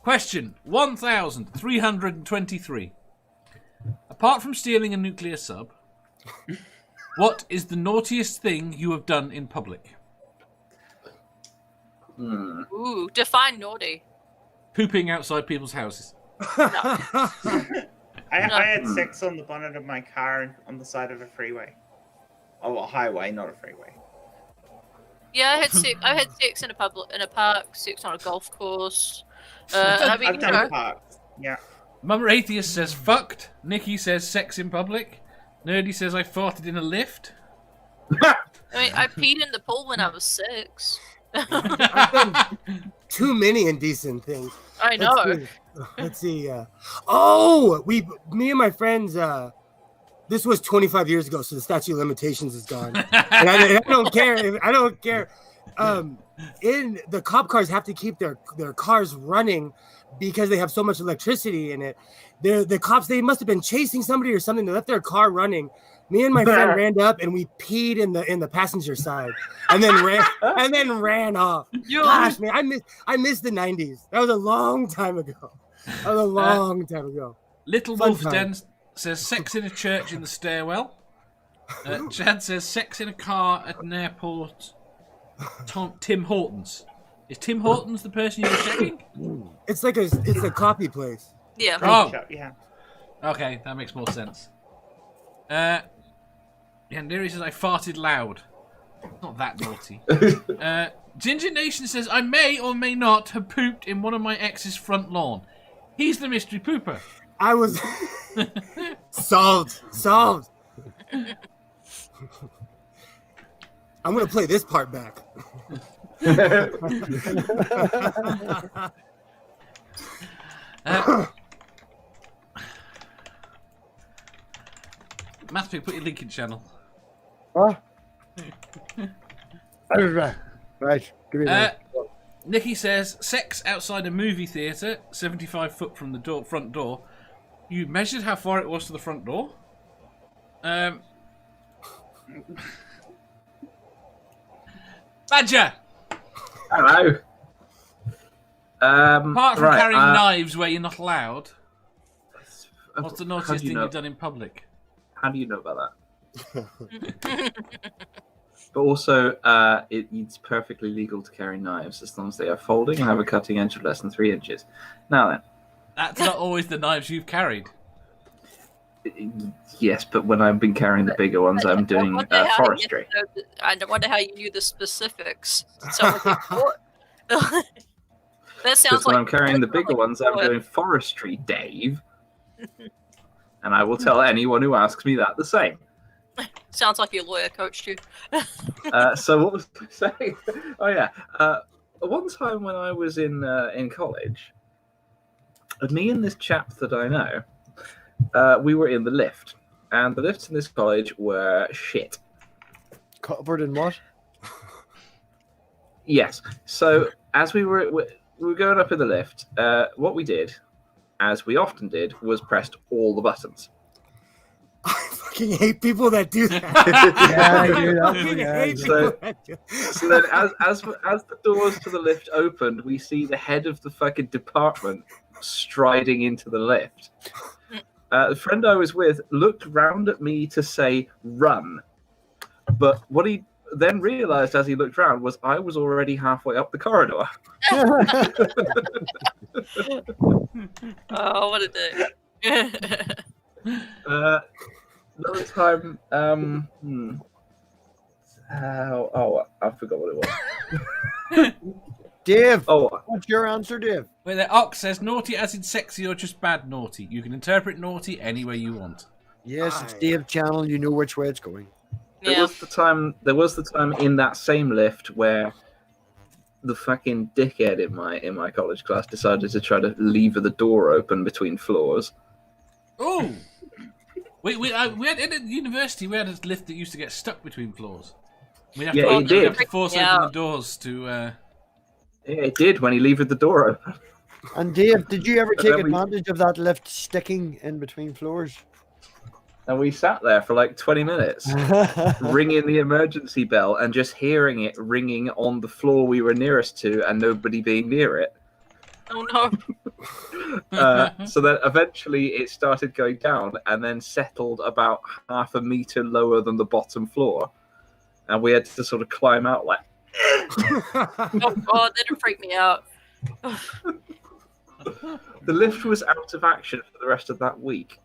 Question 1323. Apart from stealing a nuclear sub, what is the naughtiest thing you have done in public? Ooh, define naughty. Pooping outside people's houses. I had sex on the bonnet of my car on the side of a freeway. Oh, a highway, not a freeway. Yeah, I had sex in a park, sex on a golf course. I've done parks. Yeah. Mummer Atheist says fucked. Nikki says sex in public. Nerdy says I farted in a lift. I mean, I peed in the pool when I was 6. I've done too many indecent things. I know. Let's see. Me and my friends. This was 25 years ago, so the statute of limitations is gone. And I don't care. I don't care. In the cop cars have to keep their cars running because they have so much electricity in it. The cops, they must have been chasing somebody or something. They left their car running. Me and my friend ran up and we peed in the passenger side, and then ran off. Gosh, man, I miss the 90s. That was a long time ago. Little Wolf Den says sex in a church in the stairwell. Chad says sex in a car at an airport. Tim Hortons. Is Tim Hortons the person you were checking? It's a coffee place. Yeah. Oh. Yeah. Okay, that makes more sense. Neri says I farted loud. Not that naughty. Ginger Nation says I may or may not have pooped in one of my ex's front lawn. He's the mystery pooper. I was solved. I'm gonna play this part back. Mathpig, put your link in channel. Huh? Right. Give me that. Nikki says sex outside a movie theatre, 75 foot from the front door. You measured how far it was to the front door? Badger! Hello. Apart from carrying knives where you're not allowed, what's the naughtiest thing you've done in public? How do you know about that? But also, it's perfectly legal to carry knives as long as they are folding and have a cutting edge of less than 3 inches. Now then. That's not always the knives you've carried. Yes, but when I've been carrying the bigger ones, I'm doing forestry. I wonder how you knew the specifics. That sounds when I'm carrying the bigger ones, I'm doing forestry, Dave. And I will tell anyone who asks me that the same. Sounds like your lawyer coached you. So what was I saying? Oh yeah, one time when I was in college, me and this chap that I know, we were in the lift, and the lifts in this college were shit. Covered in what? Yes. So as we were going up in the lift, what we did, as we often did, was pressed all the buttons. I fucking hate people that do that. So then, as the doors to the lift opened, we see the head of the fucking department striding into the lift. The friend I was with looked round at me to say "run," but what he then realised as he looked round was I was already halfway up the corridor. Oh, what a day. Another time, I forgot what it was. Dave, what's your answer, Dave? Wait, the Ox says naughty as in sexy or just bad naughty. You can interpret naughty any way you want. Yes, it's Dave's channel. You know which way it's going. There was the time in that same lift where the fucking dickhead in my college class decided to try to lever the door open between floors. Oh, we had in the university we had a lift that used to get stuck between floors. We have to force open the doors to. Yeah, it did when he levered the door open. And Dave, did you ever take advantage of that lift sticking in between floors? And we sat there for like 20 minutes, ringing the emergency bell and just hearing it ringing on the floor we were nearest to and nobody being near it. Oh no. So then eventually it started going down and then settled about half a meter lower than the bottom floor. And we had to sort of climb out like. Oh god, that didn't freak me out. The lift was out of action for the rest of that week.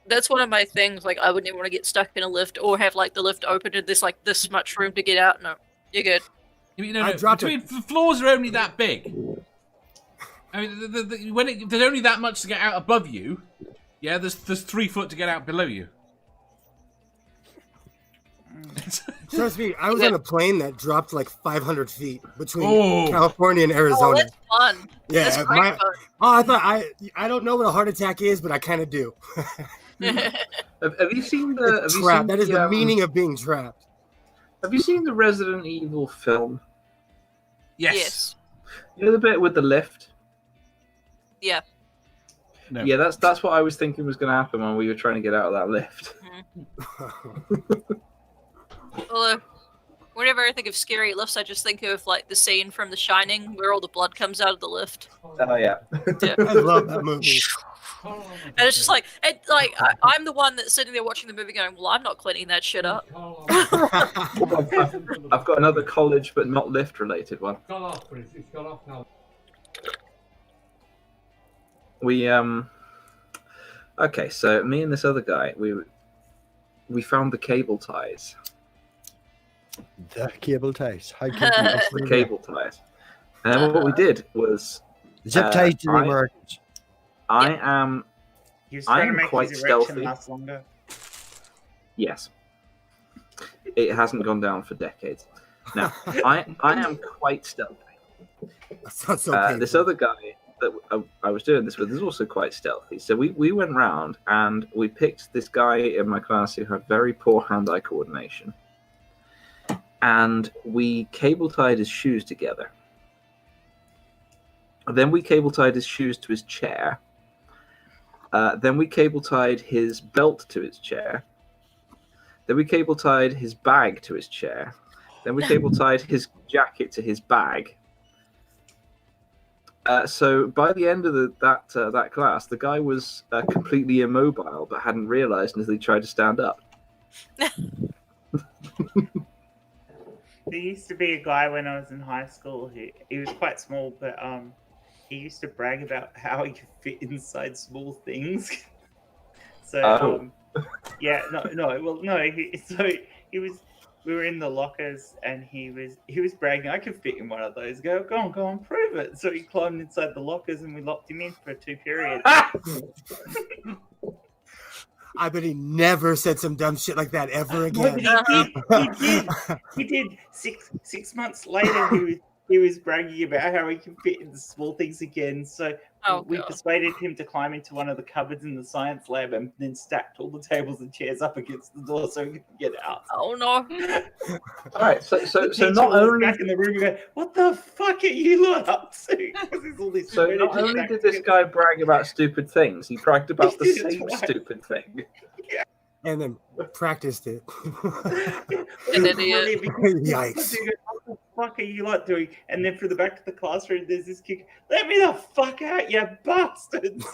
That's one of my things. Like, I wouldn't even want to get stuck in a lift or have like the lift open and there's like this much room to get out. No, you're good. You know, the floors are only that big. I mean, there's only that much to get out above you. Yeah, there's 3 foot to get out below you. Trust me, I was on a plane that dropped like 500 feet between California and Arizona. Oh, that's fun. Yeah, That's great fun. I thought I don't know what a heart attack is, but I kind of do. Have you seen the Trapped. That is the meaning of being trapped. Have you seen the Resident Evil film? Yes. You know the bit with the lift? Yeah. No. Yeah, that's what I was thinking was going to happen when we were trying to get out of that lift. Although, whenever I think of scary lifts, I just think of like the scene from The Shining where all the blood comes out of the lift. Oh yeah. Yeah. I love that movie. And it's just like, I'm the one that's sitting there watching the movie going, well, I'm not cleaning that shit up. I've got another college but not lift related one. We okay, so me and this other guy, we found the cable ties. The cable ties. How can The cable ties. And then what we did was zip ties to the Americans. I am He was trying to I'm make quite his erection stealthy. last longer. Yes. It hasn't gone down for decades. Now, I am quite stealthy. That sounds so painful. This other guy that I was doing this with is also quite stealthy. So we went round and we picked this guy in my class who had very poor hand-eye coordination. And we cable-tied his shoes together. Then we cable-tied his shoes to his chair. Then we cable-tied his belt to his chair. Then we cable-tied his bag to his chair. Then we cable-tied his jacket to his bag. So by the end of that class, the guy was completely immobile, but hadn't realised until he tried to stand up. There used to be a guy when I was in high school he was quite small, but he used to brag about how he could fit inside small things. So yeah, we were in the lockers and he was bragging, I could fit in one of those. Go on, prove it. So he climbed inside the lockers and we locked him in for 2 periods. I bet he never said some dumb shit like that ever again. He did. 6 months later, he was bragging about how he can fit into small things again. So we persuaded him to climb into one of the cupboards in the science lab and then stacked all the tables and chairs up against the door so he could get out. Oh no! All right, so not only back in the room, and go, what the fuck are you lot up to? So not only did this guy brag about stupid things, he bragged about the same stupid thing. And then practiced it. An idiot. Yikes. What the fuck are you lot doing? And then from the back of the classroom, there's this kid. Let me the fuck out, you bastards!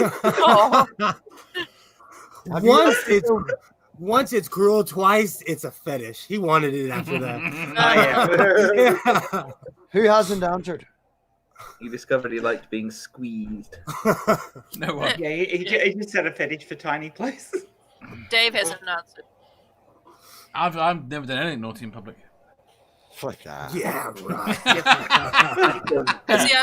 Once it's cruel, twice it's a fetish. He wanted it after that. Who hasn't answered? He discovered he liked being squeezed. No one. Yeah, he just had a fetish for tiny places. Dave hasn't answered. I've never done anything naughty in public. Fuck that. Yeah, right. See,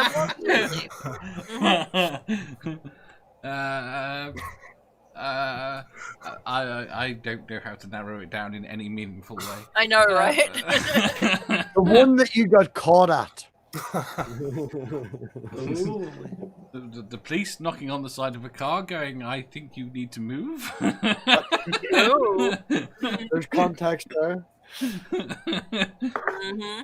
I don't know how to narrow it down in any meaningful way. I know, right? The one that you got caught at. The police knocking on the side of a car going, I think you need to move. Oh. There's context there. Mm-hmm.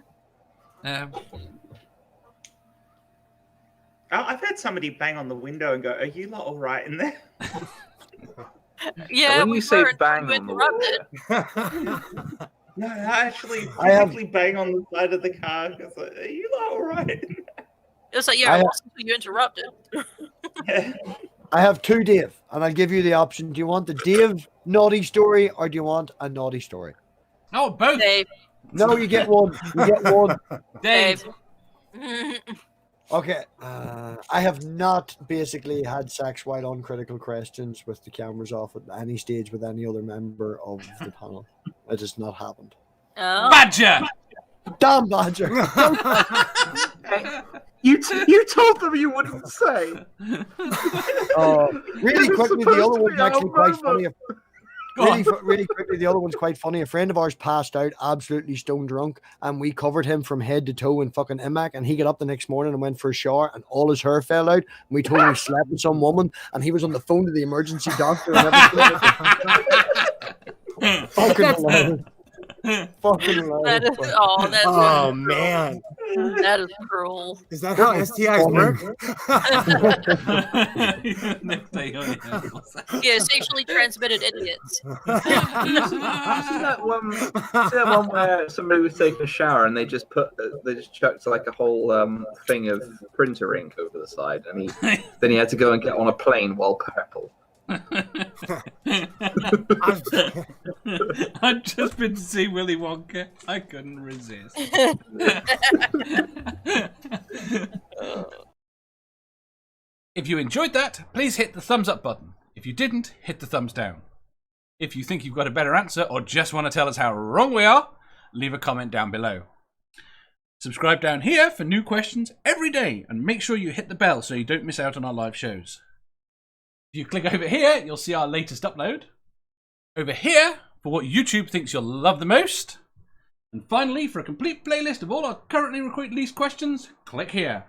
I've had somebody bang on the window and go, are you lot all right in there? Yeah, When we you say were bang we on the interrupted. No, I actually I have- physically bang on the side of the car because like, are you all right? It's like, yeah, I wasn't until you interrupted. Yeah. I have two Dave, and I'll give you the option. Do you want the Dave naughty story, or do you want a naughty story? Oh, both. Dave. No, you get one. You get one. Dave. Okay. I have not basically had sex while on critical questions with the cameras off at any stage with any other member of the panel. It has not happened. Oh. Badger. Damn, Badger. You told them you wouldn't say. Really It was quickly, the supposed other to one's be our actually quite moment. funny. Go on. Really quickly, the other one's quite funny. A friend of ours passed out, absolutely stone drunk, and we covered him from head to toe in fucking imac. And he got up the next morning and went for a shower, and all his hair fell out. And we told him he slept with some woman, and he was on the phone to the emergency doctor and everything. Fucking hilarious. Fucking That hilarious. is, Oh man, that is cruel. is that how STIs work? Yeah, sexually transmitted idiots. You see that one where somebody was taking a shower and they just chucked like a whole thing of printer ink over the side, and then he had to go and get on a plane while purple. I've just been to see Willy Wonka. I couldn't resist. If you enjoyed that, please hit the thumbs up button. If you didn't, hit the thumbs down. If you think you've got a better answer or just want to tell us how wrong we are, leave a comment down below. Subscribe down here for new questions every day, and make sure you hit the bell so you don't miss out on our live shows. If you click over here, you'll see our latest upload. Over here, for what YouTube thinks you'll love the most. And finally, for a complete playlist of all our currently released questions, click here.